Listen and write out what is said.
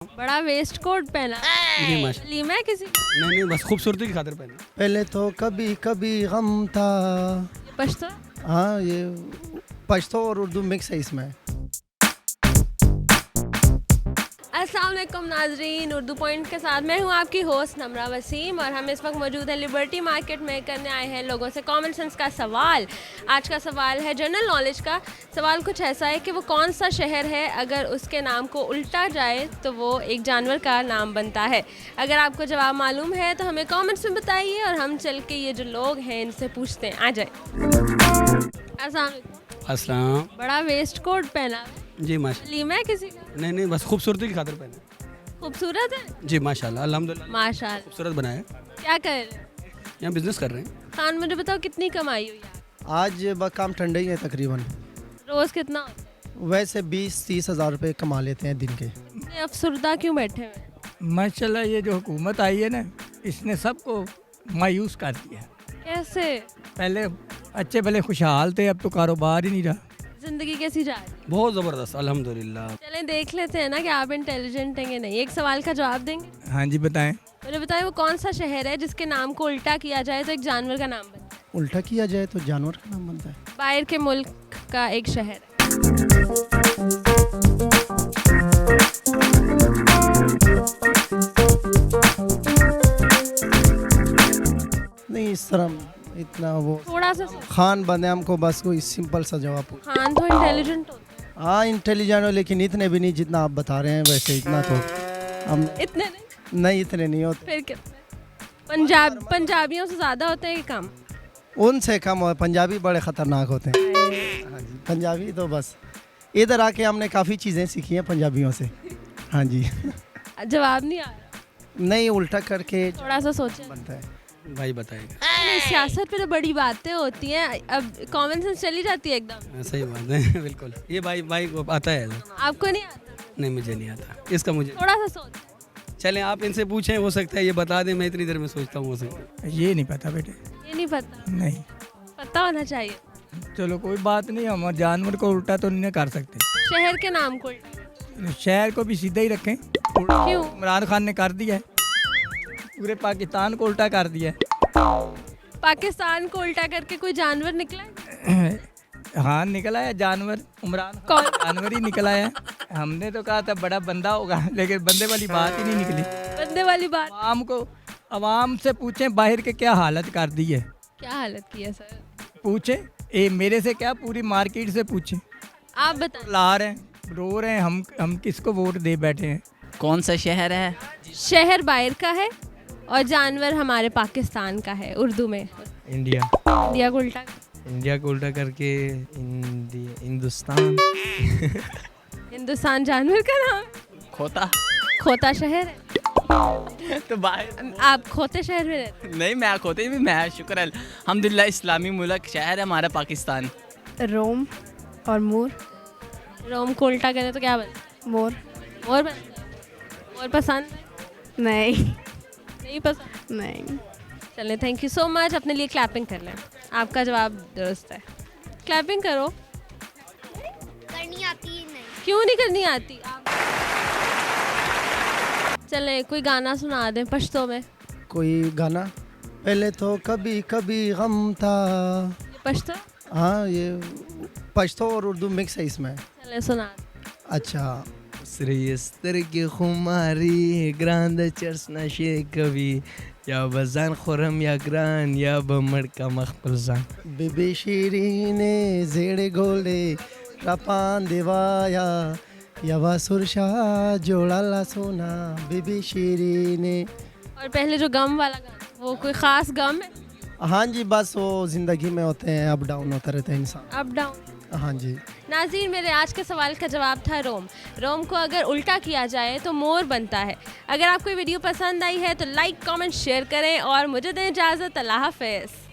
बड़ा waste coat पहना जी माशा लीमा है किसी का? नहीं बस खूबसूरती की खातिर पहने। पहले तो कभी कभी गम था। ये पश्तो हाँ, ये पश्तो और उर्दू मिक्स है इसमें। अस्सलाम वालेकुम नाजरीन, उर्दू पॉइंट के साथ मैं हूँ आपकी होस्ट नमरा वसीम और हम इस वक्त मौजूद हैं लिबर्टी मार्केट में। करने आए हैं लोगों से कॉमन सेंस का सवाल। आज का सवाल है जनरल नॉलेज का। सवाल कुछ ऐसा है कि वो कौन सा शहर है अगर उसके नाम को उल्टा जाए तो वो एक जानवर का नाम बनता है। अगर आपको जवाब मालूम है तो हमें कॉमेंट्स में बताइए और हम चल के ये जो लोग हैं इनसे पूछते हैं। आ जाए। अस्सलाम वालेकुम। अस्सलाम। बड़ा वेस्ट कोट पहना जी माशा लीमा है किसी का? नहीं बस खूबसूरती की खातिर पहने। खूबसूरत है जी माशाल्लाह अल्हम्दुलिल्लाह माशाल्लाह। खूबसूरत बनाया। क्या कर रहे हैं? यहाँ बिजनेस कर रहे हैं। खान मुझे बताओ कितनी कमाई हुई है? आज काम ठंडे ही है तकरीबन। रोज कितना होता है? वैसे 20-30 हज़ार रुपये कमा लेते हैं दिन के। इतने अफसरदा क्यों बैठे हुए हैं? माशाल्लाह ये जो हुकूमत आई है ना, इसने सबको मायूस कर दिया। कैसे? पहले अच्छे भले खुशहाल थे, अब तो कारोबार ही नहीं रहा। जिंदगी कैसी जा रही है? बहुत ज़बरदस्त अल्हम्दुलिल्लाह। चलें देख लेते हैं ना कि आप इंटेलिजेंट हैं कि नहीं। एक सवाल का जवाब देंगे। हाँ जी बताएं। मुझे बताएं वो कौन सा शहर है जिसके नाम को उल्टा किया जाए तो एक जानवर का नाम बनता है? उल्टा किया जाए तो जानवर का नाम बनता है। बाहर के मुल्क का एक शहर है। नहीं, इस तरह इतना वो थोड़ा सा सोचो। खान बंदे हमको बस कोई सिंपल सा जवाब पूछ। खान तो इंटेलिजेंट होता हाँ, इंटेलिजेंट हो लेकिन इतने भी नहीं जितना आप बता रहे हैं। वैसे इतना तो हम है। इतने नहीं नहीं, इतने नहीं होते। फिर कितने? पंजाबियों से ज्यादा होते हैं कि कम? उनसे कम हो। पंजाबी बड़े ख़तरनाक होते हैं। हाँ जी, पंजाबी तो बस इधर आके हमने काफ़ी चीज़ें सीखी हैं पंजाबियों से। हाँ जी। जवाब नहीं आ रहा। नहीं, उल्टा करके थोड़ा सा सोचें। बनता है। भाई बताएगा। नहीं, सियासत पे तो बड़ी बातें होती हैं। अब कॉमन सेंस चली जाती है एकदम। हाँ, सही बात है बिल्कुल। ये भाई को आता है। आपको नहीं आता? नहीं मुझे नहीं आता इसका। मुझे थोड़ा सा सोच। चलें आप इनसे पूछें, हो सकता है ये बता दें। मैं इतनी देर में सोचता हूँ, हो सकता है। ये नहीं पता बेटे। ये नहीं पता? नहीं, पता होना चाहिए। चलो कोई बात नहीं, हम जानवर को उल्टा तो नहीं कर सकते। शहर के नाम को उल्टा। शहर को भी सीधा ही रखें। क्यों? इमरान खान ने कर दिया है, पूरे पाकिस्तान को उल्टा कर दिया है। पाकिस्तान को उल्टा करके कोई जानवर निकला है? हाँ निकला है जानवर, इमरान कौन? खान जानवर ही निकला है। हमने तो कहा था बड़ा बंदा होगा, लेकिन बंदे वाली बात ही नहीं निकली। बंदे वाली बात। आवाम से पूछें बाहर के क्या हालत कर दी है। क्या हालत की है सर? पूछें, मेरे से क्या पूरी मार्केट से पूछें। आप बताएं। ला रहे हैं, रो रहे हैं, हम किसको वोट दे बैठे हैं। कौन सा शहर है? शहर बाहर का है और जानवर हमारे पाकिस्तान का है। उर्दू में इंडिया। इंडिया को उल्टा। इंडिया को उल्टा करके हिंदुस्तान। हिंदुस्तान जानवर का नाम? खोता। खोता शहर है? तो बाहर आप खोते शहर में रहते नहीं, मैं खोते भी मैं शुक्र है अल्हम्दुलिल्लाह। इस्लामी मुल्क शहर है हमारा पाकिस्तान। रोम और मोर। हैं? रोम को उल्टा करें तो क्या बनता है? मोर। मोर बनता है। मोर पसंद नहीं नहीं पसंद? नहीं। चलें, थैंक यू सो मच। अपने लिए क्लैपिंग कर लें। आपका जवाब दुरुस्त है। क्लैपिंग करो। करनी आती ही नहीं। क्यों नहीं करनी आती? आप चलें कोई गाना सुना दें पश्तो में। कोई गाना? पहले तो कभी कभी गम था। ये पश्तो? हाँ, ये पश्तो और उर्दू मिक्स है इसमें। चलें सुना दें। अच्छा। श्रेयस्तर की खुमारी ग्रांद चर्स नशे कभी या बजान खुरम या ग्रान या बमड़ का मखपलजान। बेबे शीरीने जेड़े गोले रपान देवाया यवा सुरशा जोड़ाला सोना बेबी शीरीने। और पहले जो गम वाला गाना, वो कोई ख़ास गम है? हाँ जी, बस वो ज़िंदगी में होते हैं, अप डाउन होता रहता है इंसान। Up down. हाँ जी। नाज़रीन, मेरे आज के सवाल का जवाब था रोम। रोम को अगर उल्टा किया जाए तो मोर बनता है। अगर आपको ये वीडियो पसंद आई है तो लाइक, कमेंट, शेयर करें और मुझे दें इजाज़त। अल्लाह हाफ़िज़।